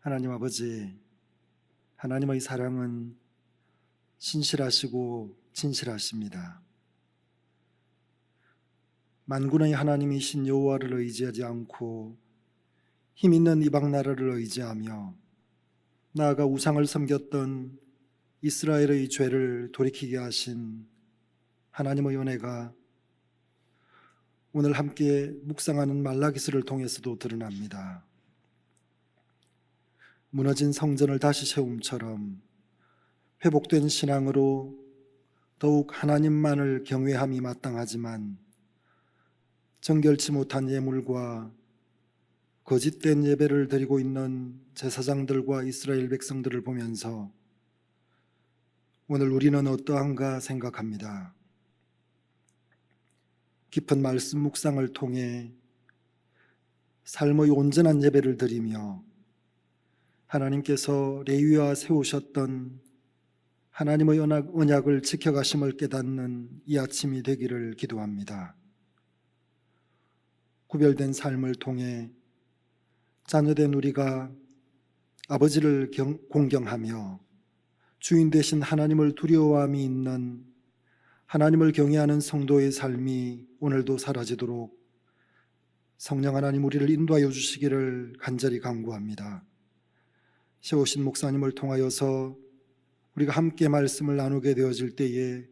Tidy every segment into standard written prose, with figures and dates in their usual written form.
하나님 아버지, 하나님의 사랑은 신실하시고 진실하십니다. 만군의 하나님이신 여호와를 의지하지 않고 힘 있는 이방 나라를 의지하며 나아가 우상을 섬겼던 이스라엘의 죄를 돌이키게 하신 하나님의 은혜가 오늘 함께 묵상하는 말라기스를 통해서도 드러납니다. 무너진 성전을 다시 세움처럼 회복된 신앙으로 더욱 하나님만을 경외함이 마땅하지만 정결치 못한 예물과 거짓된 예배를 드리고 있는 제사장들과 이스라엘 백성들을 보면서 오늘 우리는 어떠한가 생각합니다. 깊은 말씀 묵상을 통해 삶의 온전한 예배를 드리며 하나님께서 레위와 세우셨던 하나님의 언약을 지켜가심을 깨닫는 이 아침이 되기를 기도합니다. 구별된 삶을 통해 자녀된 우리가 아버지를 공경하며 주인 되신 하나님을 두려워함이 있는 하나님을 경외하는 성도의 삶이 오늘도 사라지도록 성령 하나님 우리를 인도하여 주시기를 간절히 간구합니다. 세우신 목사님을 통하여서 우리가 함께 말씀을 나누게 되어질 때에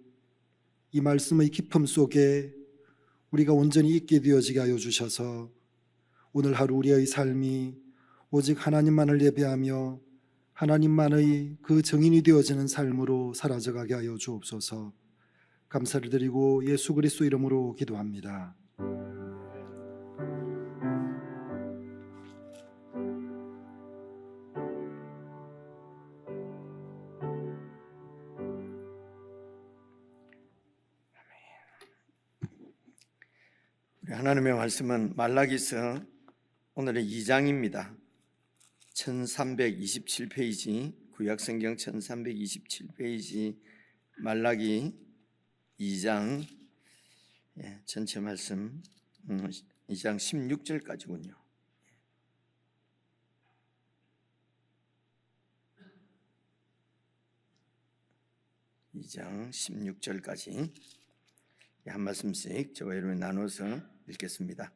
이 말씀의 깊음 속에 우리가 온전히 있게 되어지게 하여 주셔서 오늘 하루 우리의 삶이 오직 하나님만을 예배하며 하나님만의 그 증인이 되어지는 삶으로 사라져가게 하여 주옵소서. 감사를 드리고 예수 그리스도 이름으로 기도합니다. 하나님의 말씀은 말라기서 오늘의 2장입니다. 1327페이지, 구약성경 1327페이지 말라기 2장 전체 말씀 2장 16절까지군요. (2장 16절까지) 한 말씀씩 저와 여러분이 나눠서 읽겠습니다.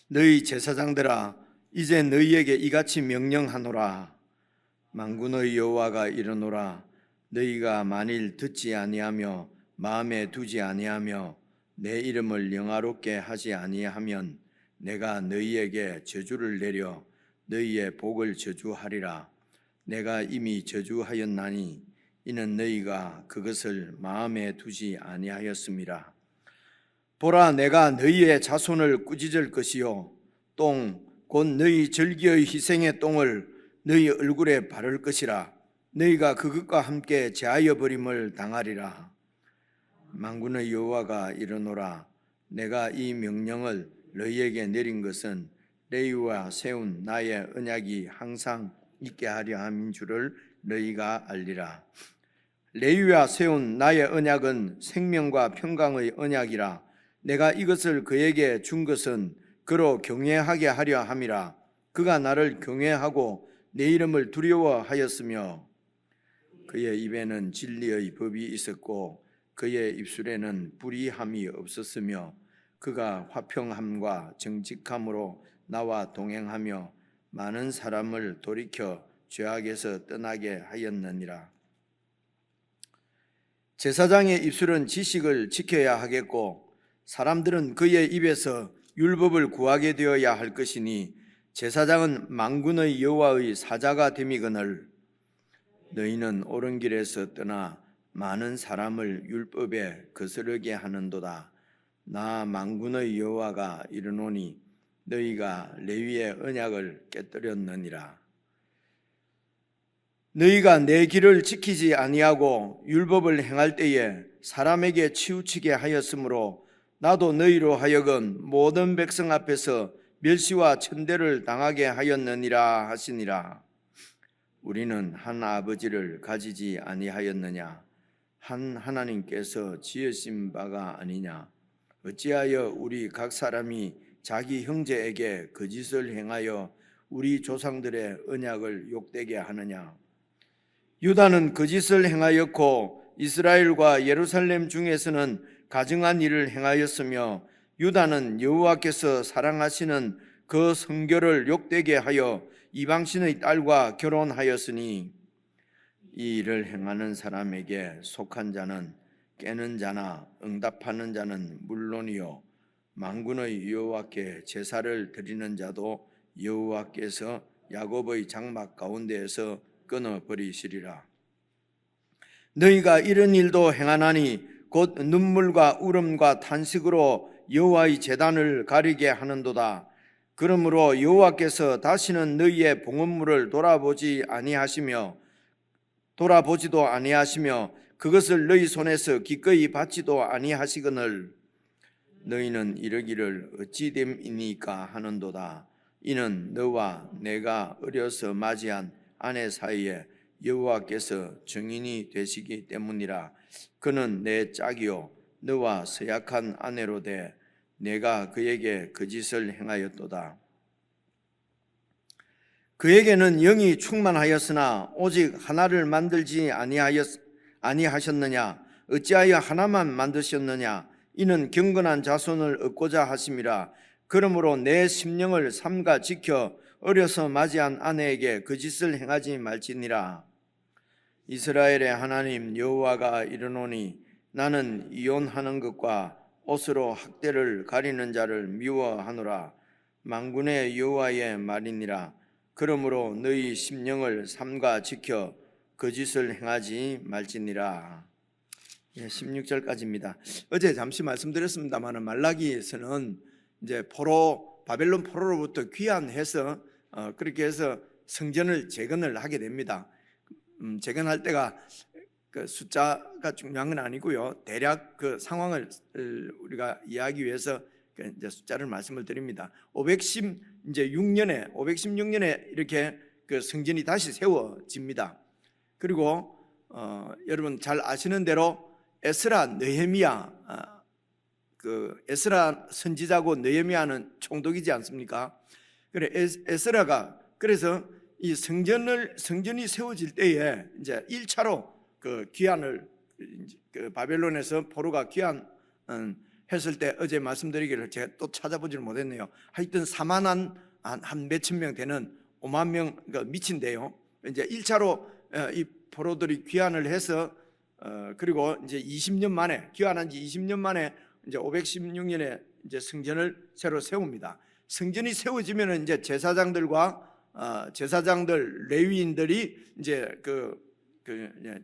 너희 제사장들아, 이제 너희에게 이같이 명령하노라. 만군의 여호와가 이르노라. 너희가 만일 듣지 아니하며 마음에 두지 아니하며 내 이름을 영화롭게 하지 아니하면 내가 너희에게 저주를 내려 너희의 복을 저주하리라. 내가 이미 저주하였나니 이는 너희가 그것을 마음에 두지 아니하였음이라. 보라, 내가 너희의 자손을 꾸짖을 것이요 똥 곧 너희 절기의 희생의 똥을 너희 얼굴에 바를 것이라. 너희가 그것과 함께 제하여 버림을 당하리라. 만군의 여호와가 이르노라. 내가 이 명령을 너희에게 내린 것은 레위와 세운 나의 언약이 항상 있게 하려 함인 줄을 너희가 알리라. 레위와 세운 나의 언약은 생명과 평강의 언약이라. 내가 이것을 그에게 준 것은 그로 경외하게 하려 함이라. 그가 나를 경외하고 내 이름을 두려워하였으며 그의 입에는 진리의 법이 있었고 그의 입술에는 불의함이 없었으며 그가 화평함과 정직함으로 나와 동행하며 많은 사람을 돌이켜 죄악에서 떠나게 하였느니라. 제사장의 입술은 지식을 지켜야 하겠고 사람들은 그의 입에서 율법을 구하게 되어야 할 것이니 제사장은 만군의 여호와의 사자가 됨이거늘 너희는 옳은 길에서 떠나 많은 사람을 율법에 거스르게 하는도다. 나 만군의 여호와가 이르노니 너희가 레위의 언약을 깨뜨렸느니라. 너희가 내 길을 지키지 아니하고 율법을 행할 때에 사람에게 치우치게 하였으므로 나도 너희로 하여금 모든 백성 앞에서 멸시와 천대를 당하게 하였느니라 하시니라. 우리는 한 아버지를 가지지 아니하였느냐? 한 하나님께서 지으신 바가 아니냐? 어찌하여 우리 각 사람이 자기 형제에게 거짓을 행하여 우리 조상들의 언약을 욕되게 하느냐? 유다는 거짓을 행하였고 이스라엘과 예루살렘 중에서는 가증한 일을 행하였으며 유다는 여호와께서 사랑하시는 그 성결을 욕되게 하여 이방신의 딸과 결혼하였으니 이 일을 행하는 사람에게 속한 자는 깨는 자나 응답하는 자는 물론이요 만군의 여호와께 제사를 드리는 자도 여호와께서 야곱의 장막 가운데에서 끊어버리시리라. 너희가 이런 일도 행하나니 곧 눈물과 울음과 탄식으로 여호와의 제단을 가리게 하는도다. 그러므로 여호와께서 다시는 너희의 봉헌물을 돌아보지도 아니하시며 그것을 너희 손에서 기꺼이 받지도 아니하시거늘 너희는 이르기를 어찌 됨이니까 하는도다. 이는 너와 내가 어려서 맞이한 아내 사이에 여호와께서 증인이 되시기 때문이라. 그는 내 짝이요 너와 서약한 아내로 돼 내가 그에게 거짓을 행하였도다. 그에게는 영이 충만하였으나 오직 하나를 만들지 아니하셨느냐? 어찌하여 하나만 만드셨느냐? 이는 경건한 자손을 얻고자 하심이라. 그러므로 내 심령을 삼가 지켜 어려서 맞이한 아내에게 거짓을 행하지 말지니라. 이스라엘의 하나님 여호와가 이르노니 나는 이혼하는 것과 옷으로 학대를 가리는 자를 미워하노라. 만군의 여호와의 말이니라. 그러므로 너희 심령을 삼가 지켜 거짓을 행하지 말지니라. 16절까지입니다. 어제 잠시 말씀드렸습니다만 말라기에서는 이제 바벨론 포로로부터 귀환해서 그렇게 해서 성전을 재건을 하게 됩니다. 재건할 때가 그 숫자가 중요한 건 아니고요. 대략 그 상황을 우리가 이해하기 위해서 이제 숫자를 말씀을 드립니다. 516년에 이렇게 그 성전이 다시 세워집니다. 그리고 여러분 잘 아시는 대로 에스라, 느헤미야, 그 에스라 선지자고 느헤미야는 총독이지 않습니까? 그래 에스라가 그래서 이 성전이 세워질 때에 이제 1차로 그 귀환을 그 바벨론에서 포로가 귀환했을 때 어제 말씀드리기를 제가 또 찾아보지를 못했네요. 하여튼 4만 한 몇천 명 되는 5만 명 미친데요. 이제 1차로 이 포로들이 귀환을 해서 그리고 이제 20년 만에 귀환한 지 20년 만에 이제 516년에 이제 성전을 새로 세웁니다. 성전이 세워지면은 이제 제사장들 레위인들이 이제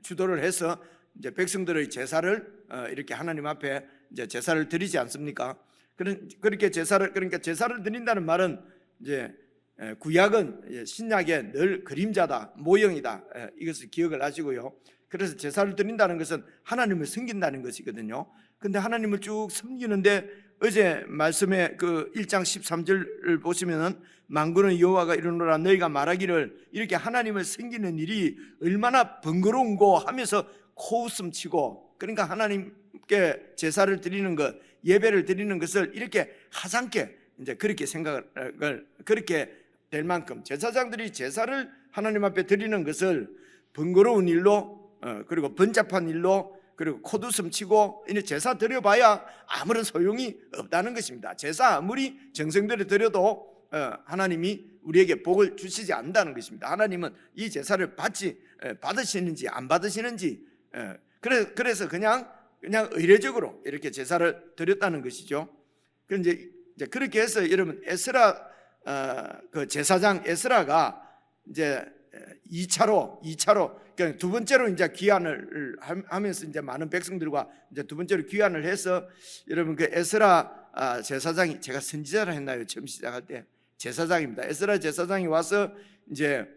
주도를 해서 이제 백성들의 제사를 이렇게 하나님 앞에 이제 제사를 드리지 않습니까? 그러니까 제사를 드린다는 말은 이제 구약은 신약의 늘 그림자다, 모형이다. 이것을 기억을 하시고요. 그래서 제사를 드린다는 것은 하나님을 섬긴다는 것이거든요. 근데 하나님을 쭉 섬기는데 어제 말씀에 그 1장 13절을 보시면은 만군의 여호와가 이르노라 너희가 말하기를 이렇게 하나님을 섬기는 일이 얼마나 번거로운고 하면서 코웃음 치고 그러니까 하나님께 제사를 드리는 것, 예배를 드리는 것을 이렇게 하찮게 이제 그렇게 생각을 그렇게 될 만큼 제사장들이 제사를 하나님 앞에 드리는 것을 번거로운 일로 그리고 번잡한 일로 그리고 콧웃음 치고 이제 제사 드려봐야 아무런 소용이 없다는 것입니다. 제사 아무리 정성들여 드려도 하나님이 우리에게 복을 주시지 않는다는 것입니다. 하나님은 이 제사를 받으시는지 안 받으시는지 그래서 그냥 의례적으로 이렇게 제사를 드렸다는 것이죠. 그런데 이제 그렇게 해서 여러분 에스라 그 제사장 에스라가 이제 2차로 그러니까 두 번째로 이제 귀환을 하면서 이제 많은 백성들과 이제 두 번째로 귀환을 해서 여러분 그 에스라 제사장이 제가 선지자를 했나요? 처음 시작할 때 제사장입니다. 에스라 제사장이 와서 이제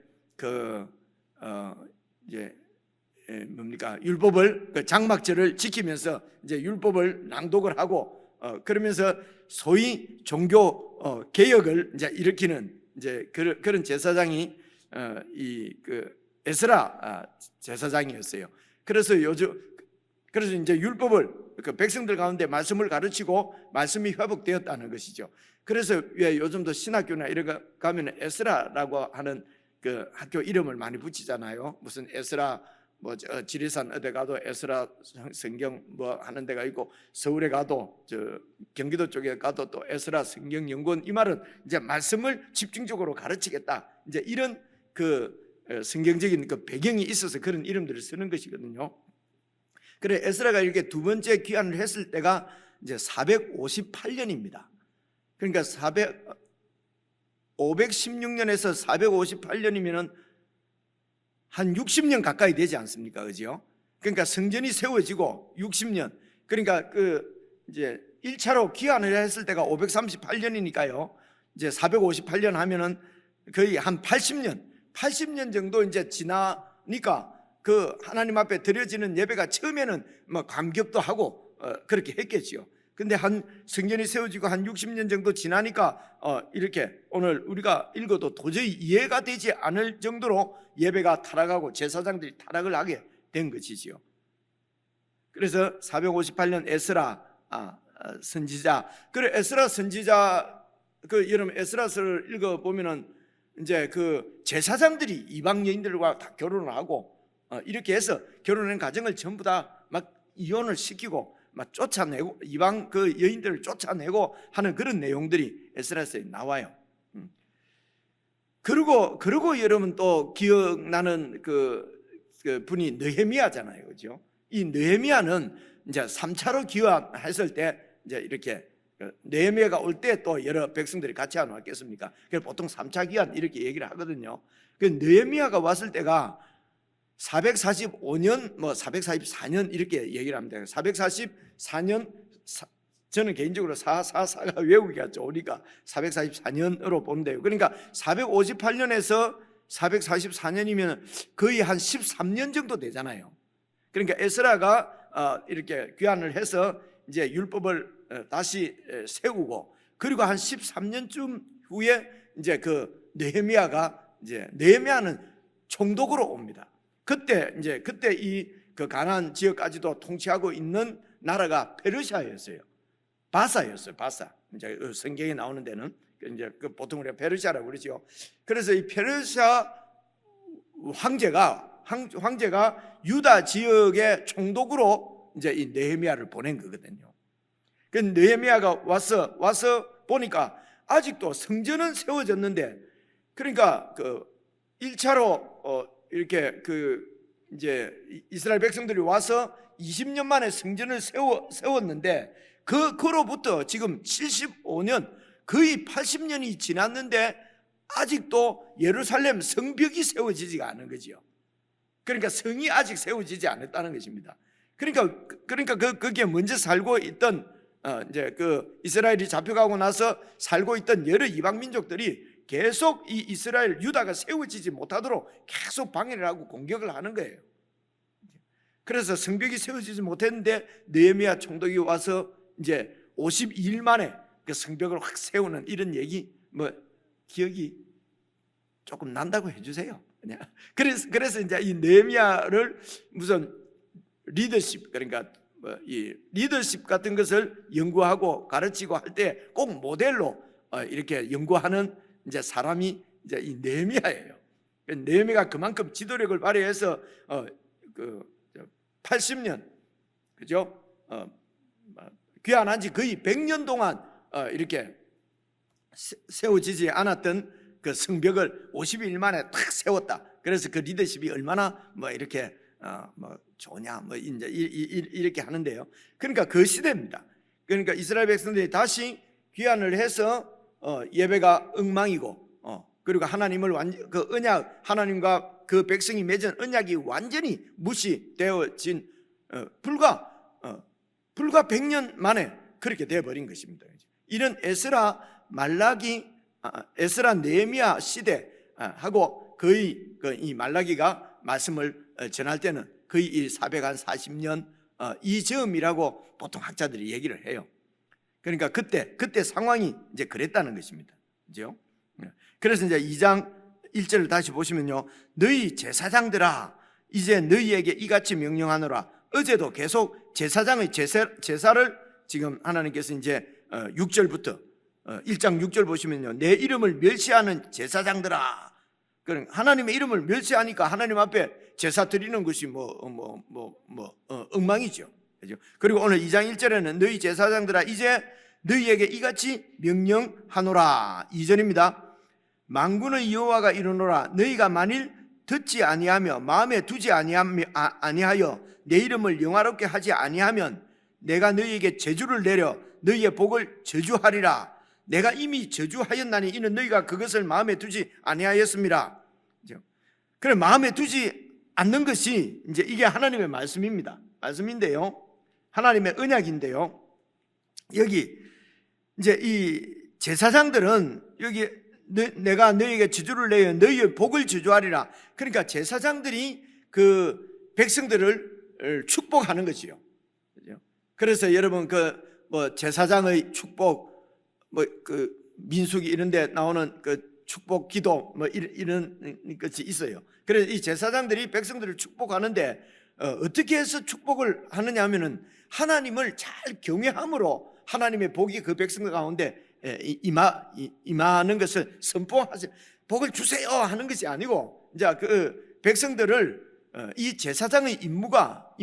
율법을 그 장막절을 지키면서 이제 율법을 낭독을 하고 그러면서 소위 종교 개혁을 이제 일으키는 이제 그런 제사장이 그 에스라 제사장이었어요. 그래서 그래서 이제 율법을 그 백성들 가운데 말씀을 가르치고 말씀이 회복되었다는 것이죠. 그래서 왜 요즘도 신학교나 이런 거 가면 에스라라고 하는 그 학교 이름을 많이 붙이잖아요. 무슨 에스라 뭐 지리산 어디 가도 에스라 성경 뭐 하는 데가 있고, 서울에 가도 저 경기도 쪽에 가도 또 에스라 성경 연구원. 이 말은 이제 말씀을 집중적으로 가르치겠다, 이제 이런 그 성경적인 그 배경이 있어서 그런 이름들을 쓰는 것이거든요. 그래 에스라가 이렇게 두 번째 귀환을 했을 때가 이제 458년입니다. 그러니까 516년에서 458년이면은 한 60년 가까이 되지 않습니까? 그죠? 그러니까 성전이 세워지고 60년. 그러니까 그 이제 1차로 귀환을 했을 때가 538년이니까요. 이제 458년 하면은 거의 한 80년 정도 이제 지나니까 그 하나님 앞에 드려지는 예배가 처음에는 뭐 감격도 하고 그렇게 했겠지요. 근데 한 성전이 세워지고 한 60년 정도 지나니까 이렇게 오늘 우리가 읽어도 도저히 이해가 되지 않을 정도로 예배가 타락하고 제사장들이 타락을 하게 된 것이지요. 그래서 458년 에스라 선지자. 그래 에스라 선지자 그 여러분 에스라서를 읽어 보면은 이제 그 제사장들이 이방 여인들과 다 결혼을 하고 이렇게 해서 결혼한 가정을 전부 다 막 이혼을 시키고 막 쫓아내고 이방 그 여인들을 쫓아내고 하는 그런 내용들이 에스라서에 나와요. 그리고 여러분 또 기억나는 그 분이 느헤미야잖아요, 그렇죠? 이 느헤미야는 이제 3차로 귀환했을 때 이제 이렇게 느헤미야가 올 때 또 여러 백성들이 같이 안 왔겠습니까? 그래서 보통 3차 귀환 이렇게 얘기를 하거든요. 그 느헤미야가 왔을 때가 445년 뭐 444년 이렇게 얘기를 합니다. 444년 저는 개인적으로 444가 외우기가 좋으니까 444년으로 본대요. 그러니까 458년에서 444년이면 거의 한 13년 정도 되잖아요. 그러니까 에스라가 이렇게 귀환을 해서 이제 율법을 다시 세우고, 그리고 한 13년쯤 후에 이제 그 느헤미야는 총독으로 옵니다. 그때 이 그 가나안 지역까지도 통치하고 있는 나라가 페르시아였어요. 바사였어요. 바사. 이제 성경에 나오는 데는 이제 그 보통 우리가 페르시아라고 그러죠. 그래서 이 페르시아 황제가 유다 지역의 총독으로 이제 이 느헤미야를 보낸 거거든요. 그 느헤미야가 와서 보니까 아직도 성전은 세워졌는데, 그러니까 그 1차로 이렇게 그 이제 이스라엘 백성들이 와서 20년 만에 성전을 세웠는데 그로부터 지금 75년 거의 80년이 지났는데 아직도 예루살렘 성벽이 세워지지가 않은 거지요. 그러니까 성이 아직 세워지지 않았다는 것입니다. 그러니까 거기에 먼저 살고 있던 이제 그 이스라엘이 잡혀가고 나서 살고 있던 여러 이방 민족들이 계속 이 이스라엘 유다가 세워지지 못하도록 계속 방해를 하고 공격을 하는 거예요. 그래서 성벽이 세워지지 못했는데 느헤미야 총독이 와서 이제 52일 만에 그 성벽을 확 세우는 이런 얘기 뭐 기억이 조금 난다고 해주세요. 그래서 이제 이 느헤미야를 무슨 리더십, 그러니까 뭐 이 리더십 같은 것을 연구하고 가르치고 할 때 꼭 모델로 이렇게 연구하는 이제 사람이 이제 이 느헤미야예요. 느헤미야가 그만큼 지도력을 발휘해서 그 80년 그죠? 귀환한 지 거의 100년 동안 이렇게 세워지지 않았던 그 성벽을 50일 만에 탁 세웠다. 그래서 그 리더십이 얼마나 뭐 이렇게 뭐 좋냐 뭐 이제 이렇게 하는데요. 그러니까 그 시대입니다. 그러니까 이스라엘 백성들이 다시 귀환을 해서 예배가 엉망이고 그리고 그 언약, 하나님과 그 백성이 맺은 언약이 완전히 무시되어진 불과 100년 만에 그렇게 되어버린 것입니다. 이런 에스라 느헤미야 시대하고 거의 이 말라기가 말씀을 전할 때는 거의 이 440년 이즈음이라고 보통 학자들이 얘기를 해요. 그러니까 그때 상황이 이제 그랬다는 것입니다. 그죠? 그래서 이제 2장 1절을 다시 보시면요. 너희 제사장들아, 이제 너희에게 이같이 명령하노라. 어제도 계속 제사장의 제사를 지금 하나님께서 이제 6절부터 1장 6절 보시면요, 내 이름을 멸시하는 제사장들아. 그럼 하나님의 이름을 멸시하니까 하나님 앞에 제사 드리는 것이 엉망이죠. 그죠? 그리고 오늘 2장 1절에는 너희 제사장들아 이제 너희에게 이같이 명령하노라. 2절입니다. 만군의 여호와가 이르노라. 너희가 만일 듣지 아니하며 마음에 두지 아니하여 내 이름을 영화롭게 하지 아니하면 내가 너희에게 저주를 내려 너희의 복을 저주하리라. 내가 이미 저주하였나니 이는 너희가 그것을 마음에 두지 아니하였습니다. 그래, 마음에 두지 않는 것이 이제 이게 하나님의 말씀입니다. 말씀인데요, 하나님의 언약인데요, 여기 이제 이 제사장들은 여기 내가 너희에게 저주를 내어 너희의 복을 저주하리라. 그러니까 제사장들이 그 백성들을 축복하는 것이요. 그래서 여러분 제사장의 축복 그 민수기 이런 데 나오는 그 축복 기도 이런 것이 있어요. 그래서 이 제사장들이 백성들을 축복하는데 어떻게 해서 축복을 하느냐 하면은 하나님을 잘 경외함으로 하나님의 복이 그 백성들 가운데 임하는 것을 선포하세요. 복을 주세요 하는 것이 아니고, 이제 그 백성들을 이 제사장의 임무가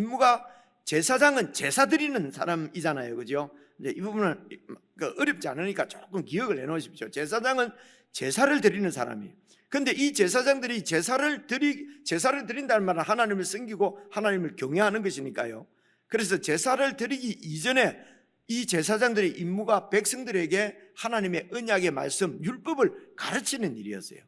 제사장은 제사 드리는 사람이잖아요, 그죠? 이제 이 부분은 어렵지 않으니까 조금 기억을 해놓으십시오. 제사장은 제사를 드리는 사람이에요. 그런데 이 제사장들이 제사를 드린다는 말은 하나님을 섬기고 하나님을 경외하는 것이니까요. 그래서 제사를 드리기 이전에 이 제사장들의 임무가 백성들에게 하나님의 언약의 말씀, 율법을 가르치는 일이었어요.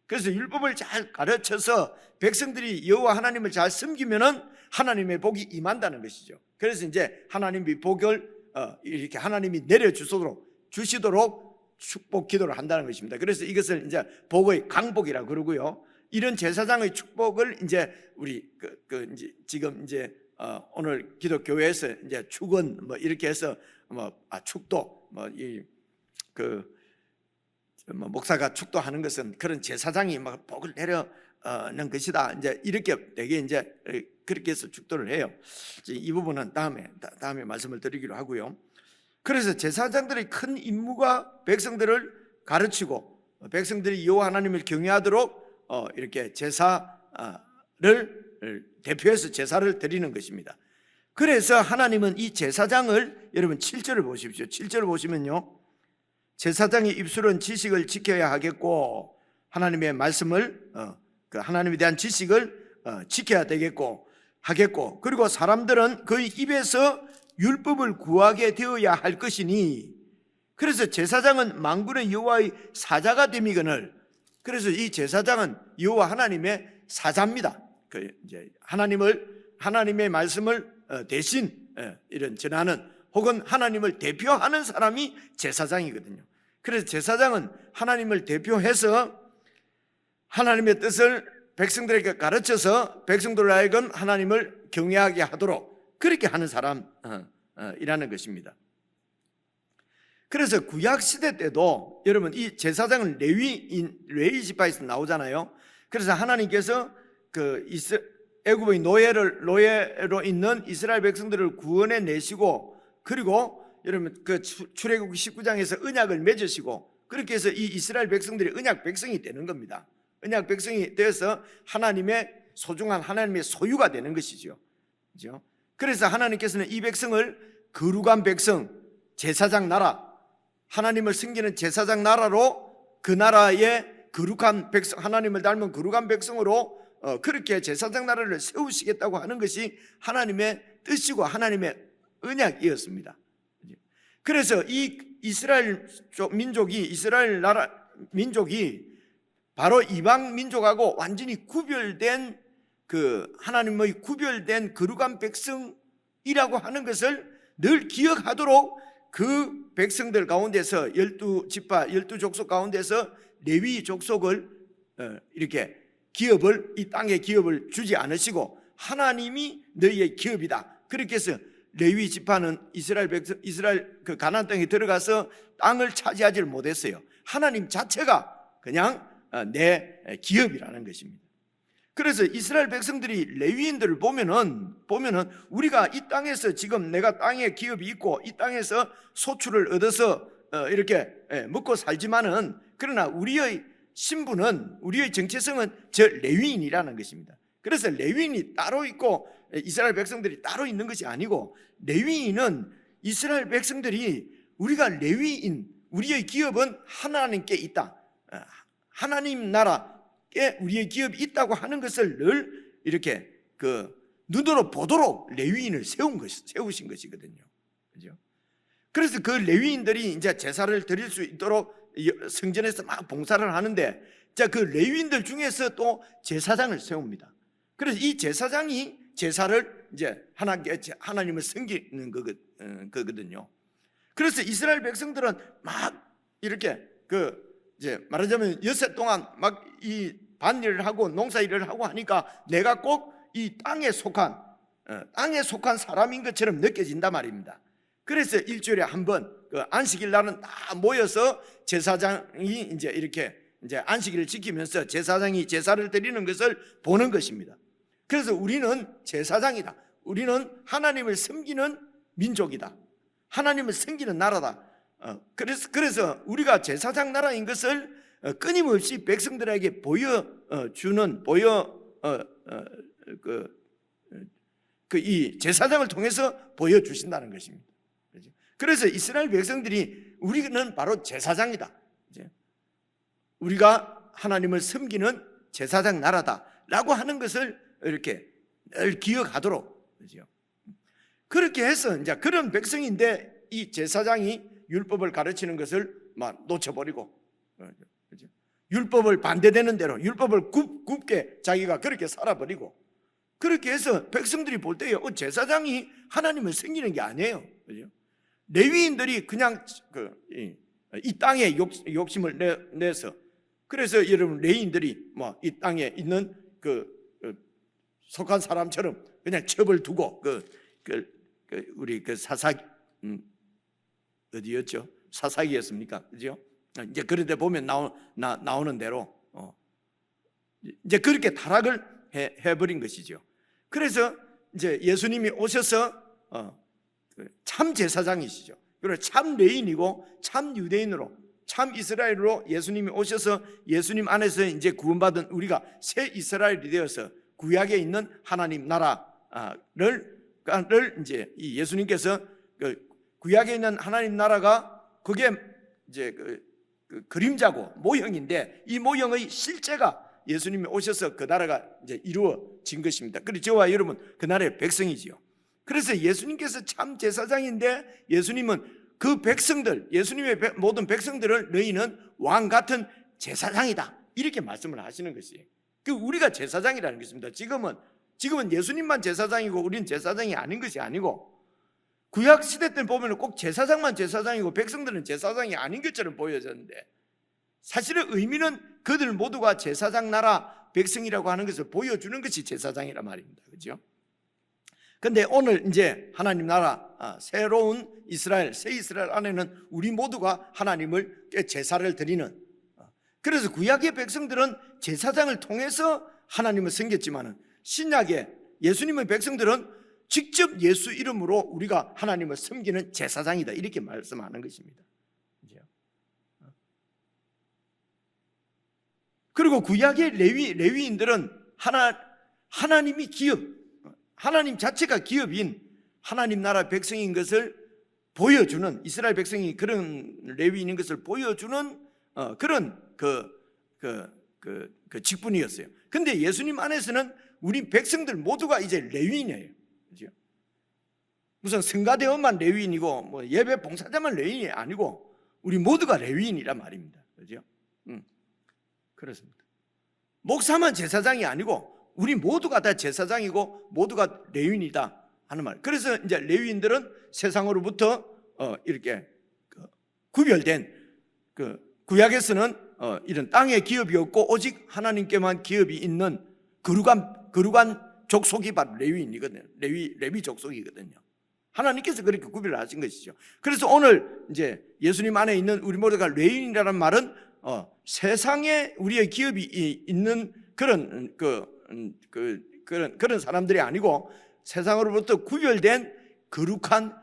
그래서 율법을 잘 가르쳐서 백성들이 여호와 하나님을 잘 섬기면은 하나님의 복이 임한다는 것이죠. 그래서 이제 하나님의 복을 이렇게 하나님이 주시도록 축복 기도를 한다는 것입니다. 그래서 이것을 이제 복의 강복이라고 그러고요. 이런 제사장의 축복을 이제 우리 이제 지금 이제 오늘 기독교회에서 이제 축원 이렇게 해서 축도 목사가 축도하는 것은 그런 제사장이 복을 내려는 것이다. 이제 이렇게 되게 이제 그렇게 해서 축도를 해요. 이 부분은 다음에 말씀을 드리기로 하고요. 그래서 제사장들의 큰 임무가 백성들을 가르치고 백성들이 여호와 하나님을 경외하도록 이렇게 제사를 대표해서 제사를 드리는 것입니다. 그래서 하나님은 이 제사장을, 여러분 7절을 보십시오. 7절을 보시면요, 제사장의 입술은 지식을 지켜야 하겠고 하나님의 말씀을 하나님에 대한 지식을 지켜야 되겠고 그리고 사람들은 그의 입에서 율법을 구하게 되어야 할 것이니, 그래서 제사장은 만군의 여호와의 사자가 됨이거늘. 그래서 이 제사장은 여호와 하나님의 사자입니다. 이제 하나님의 말씀을 대신 이런 전하는, 혹은 하나님을 대표하는 사람이 제사장이거든요. 그래서 제사장은 하나님을 대표해서 하나님의 뜻을 백성들에게 가르쳐서 백성들을 하여금 하나님을 경외하게 하도록 그렇게 하는 사람이라는 것입니다. 그래서 구약 시대 때도 여러분 이 제사장은 레위 지파에서 나오잖아요. 그래서 하나님께서 애굽의 노예로 있는 이스라엘 백성들을 구원해 내시고, 그리고 여러분 출애굽기 19장에서 언약을 맺으시고, 그렇게 해서 이 이스라엘 백성들이 언약 백성이 되는 겁니다. 언약 백성이 되어서 하나님의 소중한 하나님의 소유가 되는 것이죠. 그렇죠? 그래서 하나님께서는 이 백성을 거룩한 백성, 제사장 나라, 하나님을 섬기는 제사장 나라로, 그 나라의 거룩한 백성, 하나님을 닮은 거룩한 백성으로 그렇게 제사장 나라를 세우시겠다고 하는 것이 하나님의 뜻이고 하나님의 언약이었습니다. 그래서 이 이스라엘 민족이 바로 이방 민족하고 완전히 구별된 하나님의 구별된 거룩한 백성이라고 하는 것을 늘 기억하도록 그 백성들 가운데서 12지파 12족속 가운데서 레위 족속을 이렇게 이 땅에 기업을 주지 않으시고 하나님이 너희의 기업이다. 그렇게 해서 레위 지파는 이스라엘 가나안 땅에 들어가서 땅을 차지하지 못했어요. 하나님 자체가 그냥 내 기업이라는 것입니다. 그래서 이스라엘 백성들이 레위인들을 보면은 우리가 이 땅에서 지금 내가 땅에 기업이 있고 이 땅에서 소출을 얻어서 이렇게 먹고 살지만은, 그러나 우리의 신분은, 우리의 정체성은 저 레위인이라는 것입니다. 그래서 레위인이 따로 있고 이스라엘 백성들이 따로 있는 것이 아니고, 레위인은 이스라엘 백성들이 우리가 레위인, 우리의 기업은 하나님께 있다, 하나님 나라에 우리의 기업이 있다고 하는 것을 늘 이렇게 눈으로 보도록 레위인을 세우신 것이거든요. 그죠? 그래서 그 레위인들이 이제 제사를 드릴 수 있도록 성전에서 막 봉사를 하는데, 자, 그 레위인들 중에서 또 제사장을 세웁니다. 그래서 이 제사장이 제사를 이제 하나님을 섬기는 거거든요. 그래서 이스라엘 백성들은 막 이렇게 이제 말하자면 엿새 동안 막 이 밭일을 하고 농사일을 하고 하니까 내가 꼭 이 땅에 속한 사람인 것처럼 느껴진단 말입니다. 그래서 일주일에 한 번 안식일 날은 다 모여서 제사장이 이제 이렇게 이제 안식일을 지키면서 제사장이 제사를 드리는 것을 보는 것입니다. 그래서 우리는 제사장이다. 우리는 하나님을 섬기는 민족이다. 하나님을 섬기는 나라다. 그래서 우리가 제사장 나라인 것을 끊임없이 백성들에게 보여주는 이 제사장을 통해서 보여주신다는 것입니다. 그래서 이스라엘 백성들이 우리는 바로 제사장이다, 우리가 하나님을 섬기는 제사장 나라다라고 하는 것을 이렇게 늘 기억하도록, 그렇게 해서 이제 그런 백성인데 이 제사장이 율법을 가르치는 것을 막 놓쳐버리고, 율법을 반대되는 대로 율법을 굽게 자기가 그렇게 살아버리고, 그렇게 해서 백성들이 볼 때에 제사장이 하나님을 섬기는 게 아니에요. 그죠? 레위인들이 그냥 이 땅에 욕심을 내서, 그래서 여러분 레위인들이 뭐 이 땅에 있는 속한 사람처럼 그냥 첩을 두고 우리 사사기 어디였죠? 사사기였습니까? 그죠? 이제 그런데 보면 나오는 대로 이제 그렇게 타락을 해버린 것이죠. 그래서 이제 예수님이 오셔서 참 제사장이시죠. 그리고 참 레인이고 참 유대인으로, 참 이스라엘로 예수님이 오셔서 예수님 안에서 이제 구원받은 우리가 새 이스라엘이 되어서 구약에 있는 하나님 나라를 이제 이 예수님께서 구약에 있는 하나님 나라가 그게 이제 그림자고 모형인데, 이 모형의 실제가 예수님이 오셔서 그 나라가 이제 이루어진 것입니다. 그리고 저와 여러분 그 나라의 백성이지요. 그래서 예수님께서 참 제사장인데, 예수님은 그 백성들, 예수님의 모든 백성들을 너희는 왕 같은 제사장이다, 이렇게 말씀을 하시는 것이에요. 우리가 제사장이라는 것입니다. 지금은 예수님만 제사장이고 우리는 제사장이 아닌 것이 아니고, 구약 시대 때 보면 꼭 제사장만 제사장이고 백성들은 제사장이 아닌 것처럼 보여졌는데, 사실은 의미는 그들 모두가 제사장 나라 백성이라고 하는 것을 보여주는 것이 제사장이란 말입니다. 그렇죠? 근데 오늘 이제 하나님 나라 새로운 이스라엘, 새 이스라엘 안에는 우리 모두가 하나님을 제사를 드리는, 그래서 구약의 백성들은 제사장을 통해서 하나님을 섬겼지만은 신약의 예수님의 백성들은 직접 예수 이름으로 우리가 하나님을 섬기는 제사장이다, 이렇게 말씀하는 것입니다. 그리고 구약의 레위인들은 하나님이 하나님 자체가 기업인 하나님 나라 백성인 것을 보여주는, 이스라엘 백성이 그런 레위인인 것을 보여주는 그런 직분이었어요. 근데 예수님 안에서는 우리 백성들 모두가 이제 레위인이에요. 그죠? 무슨 성가대원만 레위인이고 뭐 예배 봉사자만 레위인이 아니고 우리 모두가 레위인이란 말입니다. 그죠? 그렇습니다. 목사만 제사장이 아니고 우리 모두가 다 제사장이고 모두가 레위인이다 하는 말. 그래서 이제 레위인들은 세상으로부터 이렇게 구별된, 구약에서는 이런 땅에 기업이 없고 오직 하나님께만 기업이 있는 거룩한 족속이 바로 레위인이거든요. 레위 족속이거든요. 하나님께서 그렇게 구별을 하신 것이죠. 그래서 오늘 이제 예수님 안에 있는 우리 모두가 레위인이라는 말은 세상에 우리의 기업이 있는 그런 그런 사람들이 아니고 세상으로부터 구별된 거룩한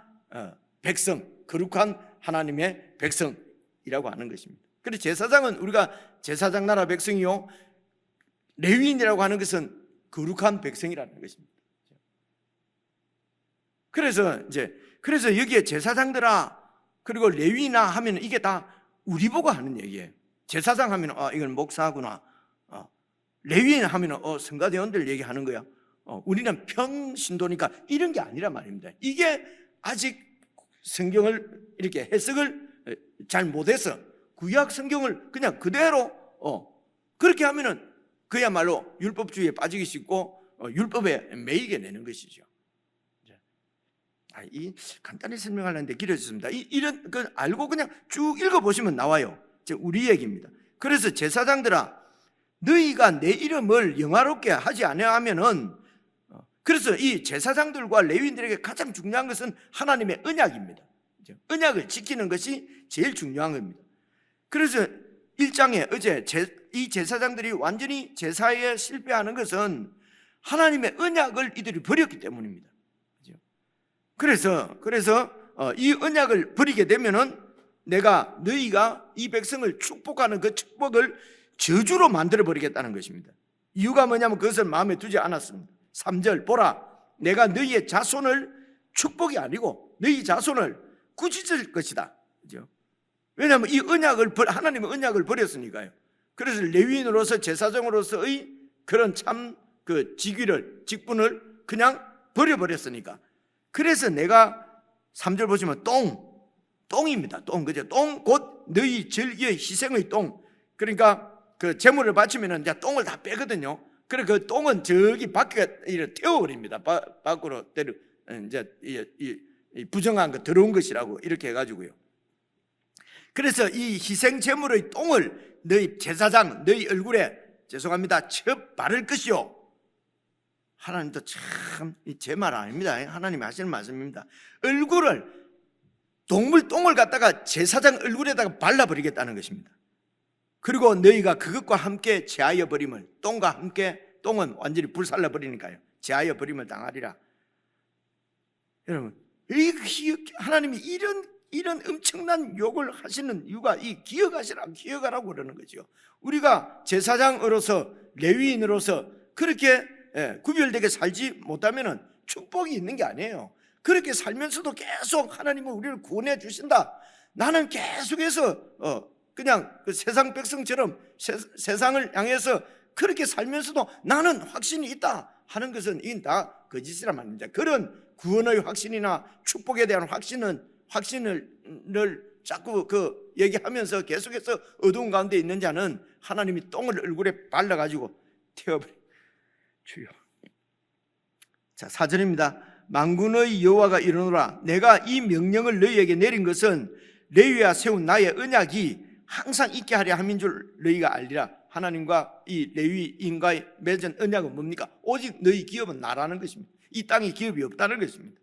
백성, 거룩한 하나님의 백성이라고 하는 것입니다. 그래서 제사장은 우리가 제사장 나라 백성이요, 레위인이라고 하는 것은 거룩한 백성이라는 것입니다. 그래서 여기에 제사장들아 그리고 레위나 하면 이게 다 우리 보고 하는 얘기예요. 제사장 하면 이건 목사구나. 레위인 하면 성가대원들 얘기하는 거야. 우리는 평신도니까 이런 게 아니란 말입니다. 이게 아직 성경을 이렇게 해석을 잘 못해서 구약 성경을 그냥 그대로 그렇게 하면은 그야말로 율법주의에 빠지기 쉽고 율법에 매이게 되는 것이죠. 이 간단히 설명하려는데 길어졌습니다. 이런 그 알고 그냥 쭉 읽어보시면 나와요. 우리 얘기입니다. 그래서 제사장들아 너희가 내 이름을 영화롭게 하지 아니하면은, 그래서 이 제사장들과 레위인들에게 가장 중요한 것은 하나님의 언약입니다. 언약을 지키는 것이 제일 중요한 겁니다. 그래서 1장에 어제 이 제사장들이 완전히 제사에 실패하는 것은 하나님의 언약을 이들이 버렸기 때문입니다. 그래서 이 언약을 버리게 되면은 내가 너희가 이 백성을 축복하는 그 축복을 저주로 만들어 버리겠다는 것입니다. 이유가 뭐냐면 그것을 마음에 두지 않았습니다. 3절 보라 내가 너희의 자손을 축복이 아니고 너희 자손을 꾸짖을 것이다. 그죠? 왜냐하면 이 언약을 하나님의 언약을 버렸으니까요. 그래서 레위인으로서 제사장으로서의 그런 참 그 직분을 그냥 버려버렸으니까. 그래서 내가 3절 보시면 똥입니다. 그죠? 똥 곧 너희 절기의 희생의 똥. 그러니까 그 제물을 바치면은 이제 똥을 다 빼거든요. 그래 그 똥은 저기 밖에 태워버립니다. 밖으로 이제 이 부정한 거 더러운 것이라고 이렇게 해가지고요. 그래서 이 희생 제물의 똥을 너희 제사장 너희 얼굴에 쳐 바를 것이요. 하나님도 참 제 말 아닙니다. 하나님이 하시는 말씀입니다. 얼굴을 동물 똥을 갖다가 제사장 얼굴에다가 발라버리겠다는 것입니다. 그리고 너희가 그것과 함께 제하여 버림을, 똥과 함께, 똥은 완전히 불살라 버리니까요, 제하여 버림을 당하리라. 여러분, 하나님이 이런 엄청난 욕을 하시는 이유가 이 기억하라고 그러는 거죠. 우리가 제사장으로서 레위인으로서 그렇게 구별되게 살지 못하면은 축복이 있는 게 아니에요. 그렇게 살면서도 계속 하나님은 우리를 구원해 주신다. 나는 계속해서 그냥 그 세상 백성처럼 세상을 향해서 그렇게 살면서도 나는 확신이 있다 하는 것은 이건 다 거짓이란 말입니다. 그런 구원의 확신이나 축복에 대한 확신을 자꾸 얘기하면서 계속해서 어두운 가운데 있는 자는 하나님이 똥을 얼굴에 발라가지고 태워버려. 주여. 자, 4절입니다. 만군의 여호와가 이르노라 내가 이 명령을 너희에게 내린 것은 레위와 세운 나의 언약이 항상 있게 하려 함인 줄 너희가 알리라. 하나님과 이 레위인과의 맺은 언약은 뭡니까? 오직 너희 기업은 나라는 것입니다. 이 땅에 기업이 없다는 것입니다.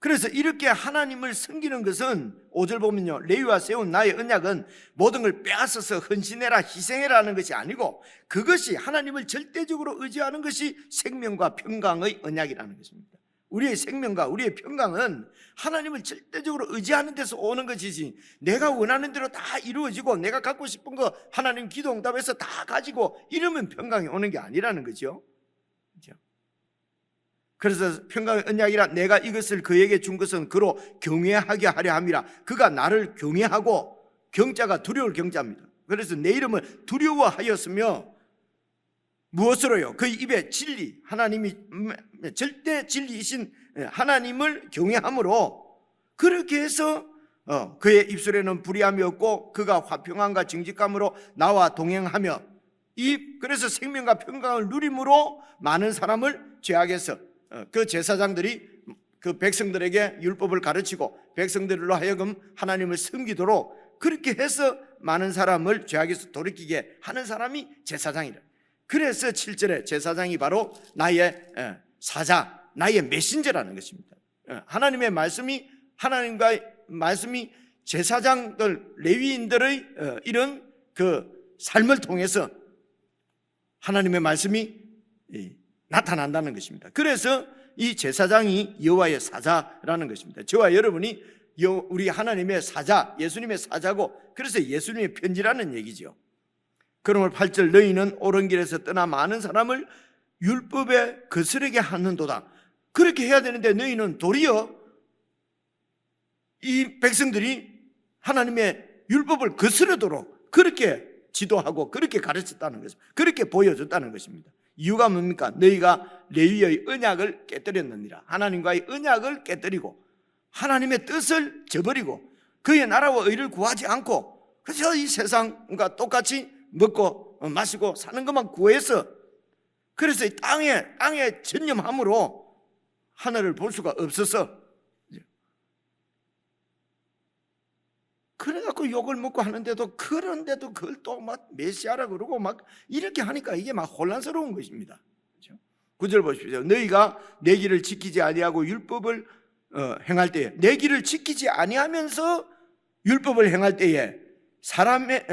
그래서 이렇게 하나님을 섬기는 것은 5절 보면요, 레위와 세운 나의 언약은 모든 걸 빼앗아서 헌신해라 희생해라 하는 것이 아니고 그것이 하나님을 절대적으로 의지하는 것이 생명과 평강의 언약이라는 것입니다. 우리의 생명과 우리의 평강은 하나님을 절대적으로 의지하는 데서 오는 것이지 내가 원하는 대로 다 이루어지고 내가 갖고 싶은 거 하나님 기도 응답해서 다 가지고 이러면 평강이 오는 게 아니라는 거죠. 그래서 평강의 언약이라 내가 이것을 그에게 준 것은 그로 경외하게 하려 함이라. 그가 나를 경외하고, 경자가 두려울 경자입니다. 그래서 내 이름을 두려워하였으며 무엇으로요? 그 입에 진리, 하나님이 절대 진리이신 하나님을 경외함으로 그렇게 해서 그의 입술에는 불의함이 없고 그가 화평함과 정직함으로 나와 동행하며 그래서 생명과 평강을 누림으로 많은 사람을 죄악에서 그 제사장들이 그 백성들에게 율법을 가르치고 백성들로 하여금 하나님을 섬기도록 그렇게 해서 많은 사람을 죄악에서 돌이키게 하는 사람이 제사장이라. 그래서 7절에 제사장이 바로 나의 사자, 나의 메신저라는 것입니다. 하나님의 말씀이 하나님과의 말씀이 제사장들, 레위인들의 이런 그 삶을 통해서 하나님의 말씀이 나타난다는 것입니다. 그래서 이 제사장이 여호와의 사자라는 것입니다. 저와 여러분이 우리 하나님의 사자, 예수님의 사자고, 그래서 예수님의 편지라는 얘기죠. 그러므로 8절 너희는 옳은 길에서 떠나 많은 사람을 율법에 거스르게 하는도다. 그렇게 해야 되는데 너희는 도리어 이 백성들이 하나님의 율법을 거스르도록 그렇게 지도하고 그렇게 가르쳤다는 것입니다. 그렇게 보여줬다는 것입니다. 이유가 뭡니까? 너희가 레위의 언약을 깨뜨렸느니라. 하나님과의 언약을 깨뜨리고 하나님의 뜻을 저버리고 그의 나라와 의를 구하지 않고 그래서 이 세상과 똑같이 먹고 마시고 사는 것만 구해서, 그래서 이 땅에 전념함으로 하늘을 볼 수가 없어서, 그래갖고 욕을 먹고 하는데도, 그런데도 그걸 또 막 메시아라 그러고 막 이렇게 하니까 이게 막 혼란스러운 것입니다. 9절 보십시오. 너희가 내 길을 지키지 아니하고 율법을 행할 때에, 내 길을 지키지 아니하면서 율법을 행할 때에 사람의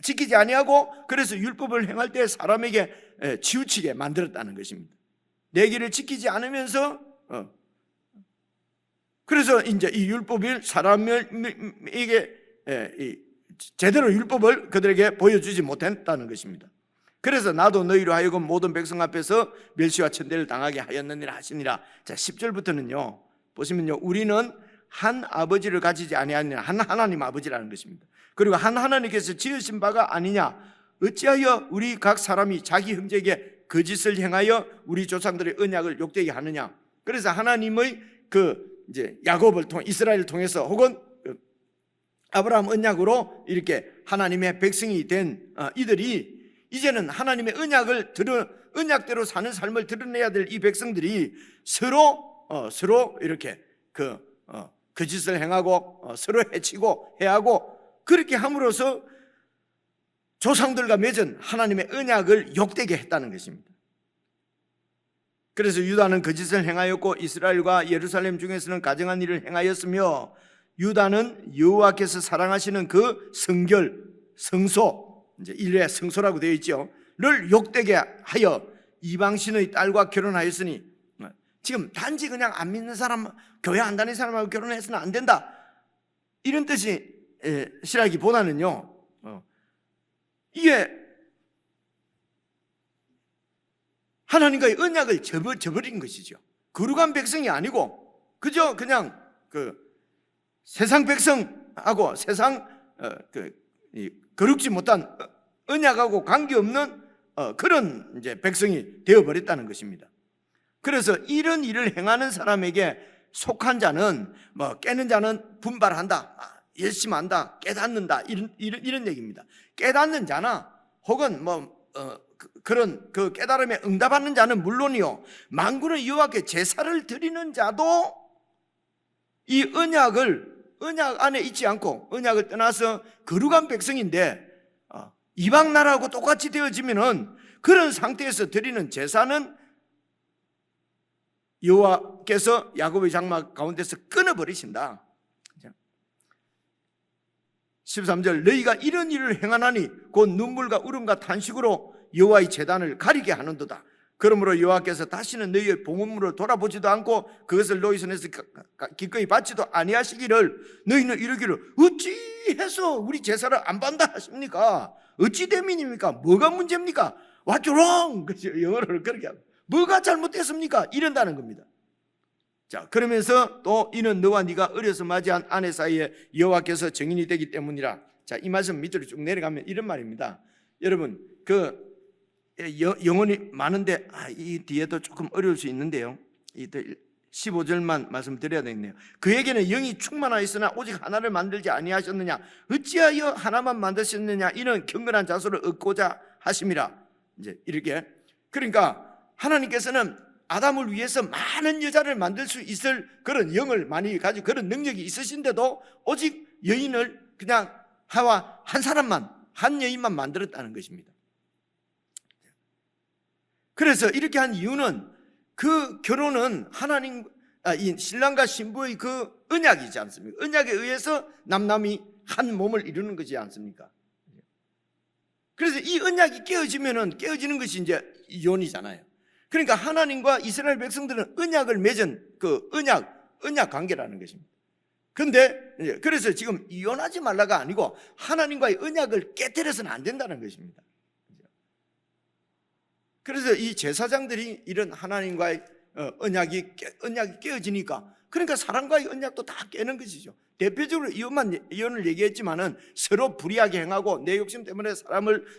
지키지 아니하고 그래서 율법을 행할 때에 사람에게 치우치게 만들었다는 것입니다. 내 길을 지키지 않으면서 그래서 이제 이 율법을 사람에게 제대로 율법을 그들에게 보여주지 못했다는 것입니다. 그래서 나도 너희로 하여금 모든 백성 앞에서 멸시와 천대를 당하게 하였느니라 하시니라. 자, 10절부터는요 보시면요, 우리는 한 아버지를 가지지 아니하느냐, 한 하나님 아버지라는 것입니다. 그리고 한 하나님께서 지으신 바가 아니냐, 어찌하여 우리 각 사람이 자기 형제에게 거짓을 행하여 우리 조상들의 언약을 욕되게 하느냐. 그래서 하나님의 이제 야곱을 통해, 이스라엘을 통해서 혹은 아브라함 언약으로 이렇게 하나님의 백성이 된 이들이 이제는 하나님의 언약대로 사는 삶을 드러내야 될 이 백성들이 서로 이렇게 거짓을 행하고 서로 해치고 해하고 그렇게 함으로써 조상들과 맺은 하나님의 언약을 욕되게 했다는 것입니다. 그래서 유다는 거짓을 행하였고 이스라엘과 예루살렘 중에서는 가증한 일을 행하였으며, 유다는 여호와께서 사랑하시는 그 성소, 이제 일의 성소라고 되어 있죠, 를 욕되게 하여 이방신의 딸과 결혼하였으니, 지금 단지 그냥 안 믿는 사람, 교회 안 다니는 사람하고 결혼해서는 안 된다, 이런 뜻이 시라기보다는요, 이게 하나님과의 언약을 저버린 것이죠. 거룩한 백성이 아니고 그저 그냥 세상 백성하고 세상 거룩지 못한 언약하고 관계없는 그런 이제 백성이 되어버렸다는 것입니다. 그래서 이런 일을 행하는 사람에게 속한 자는 깨는 자는 분발한다, 열심한다, 깨닫는다, 이런 얘기입니다. 깨닫는 자나 혹은 그런 깨달음에 응답하는 자는 물론이요, 만군의 여호와께 제사를 드리는 자도 이 언약 안에 있지 않고 언약을 떠나서 거룩한 백성인데 이방 나라하고 똑같이 되어지면은 그런 상태에서 드리는 제사는 여호와께서 야곱의 장막 가운데서 끊어버리신다. 13절 너희가 이런 일을 행하나니 곧 눈물과 울음과 탄식으로 여호와의 제단을 가리게 하는도다. 그러므로 여호와께서 다시는 너희의 봉헌물을 돌아보지도 않고 그것을 너희 손에서 기꺼이 받지도 아니하시기를 너희는 이르기를 어찌해서 우리 제사를 안 받는다 하십니까? 어찌 대민입니까? 뭐가 문제입니까? What's wrong? 영어를 그렇게 하고 뭐가 잘못됐습니까? 이런다는 겁니다. 자, 그러면서 또 이는 너와 네가 어려서 맞이한 아내 사이에 여호와께서 증인이 되기 때문이라. 자, 이 말씀 밑으로 쭉 내려가면 이런 말입니다. 여러분 영혼이 많은데 이 뒤에도 조금 어려울 수 있는데요, 15절만 말씀드려야 되겠네요. 그에게는 영이 충만하였으나 오직 하나를 만들지 아니하셨느냐, 어찌하여 하나만 만드셨느냐, 이는 경건한 자손을 얻고자 하심이라. 이제 이렇게, 그러니까 하나님께서는 아담을 위해서 많은 여자를 만들 수 있을 그런 영을 많이 가지고 그런 능력이 있으신데도 오직 여인을 그냥 하와 한 사람만, 한 여인만 만들었다는 것입니다. 그래서 이렇게 한 이유는 그 결혼은 이 신랑과 신부의 그 언약이지 않습니까? 언약에 의해서 남남이 한 몸을 이루는 것이지 않습니까? 그래서 이 언약이 깨어지는 것이 이제 이혼이잖아요. 그러니까 하나님과 이스라엘 백성들은 언약을 맺은 그 언약 관계라는 것입니다. 근데 그래서 지금 이혼하지 말라가 아니고 하나님과의 언약을 깨뜨려서는 안 된다는 것입니다. 그래서 이 제사장들이 이런 하나님과의 언약이 깨어지니까, 그러니까 사람과의 언약도 다 깨는 것이죠. 대표적으로 이혼을 얘기했지만은 서로 불의하게 행하고 내 욕심 때문에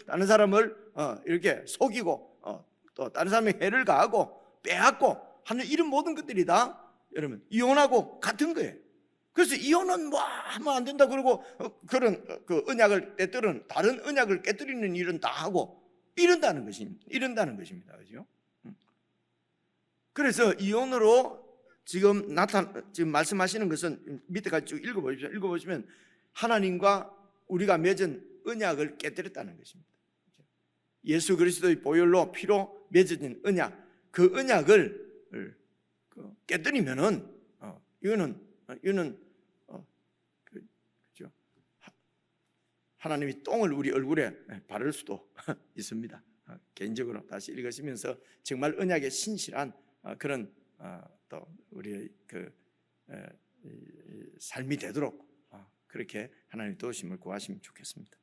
다른 사람을 이렇게 속이고 또 다른 사람의 해를 가하고 빼앗고 하는 이런 모든 것들이 다 여러분 이혼하고 같은 거예요. 그래서 이혼은 뭐 하면 안 된다 그러고 그런 그 언약을 깨뜨리는, 다른 언약을 깨뜨리는 일은 다 하고 이런다는 것입니다. 그죠? 그래서 이혼으로 지금 말씀하시는 것은 밑에까지 쭉 읽어보시면 하나님과 우리가 맺은 언약을 깨뜨렸다는 것입니다. 예수 그리스도의 보혈로 피로 맺어진 언약, 그 언약을 깨뜨리면은 이거는 그죠? 하나님이 똥을 우리 얼굴에 바를 수도 있습니다. 개인적으로 다시 읽으시면서 정말 언약에 신실한 그런 또 우리의 그 삶이 되도록 그렇게 하나님 도우심을 구하시면 좋겠습니다.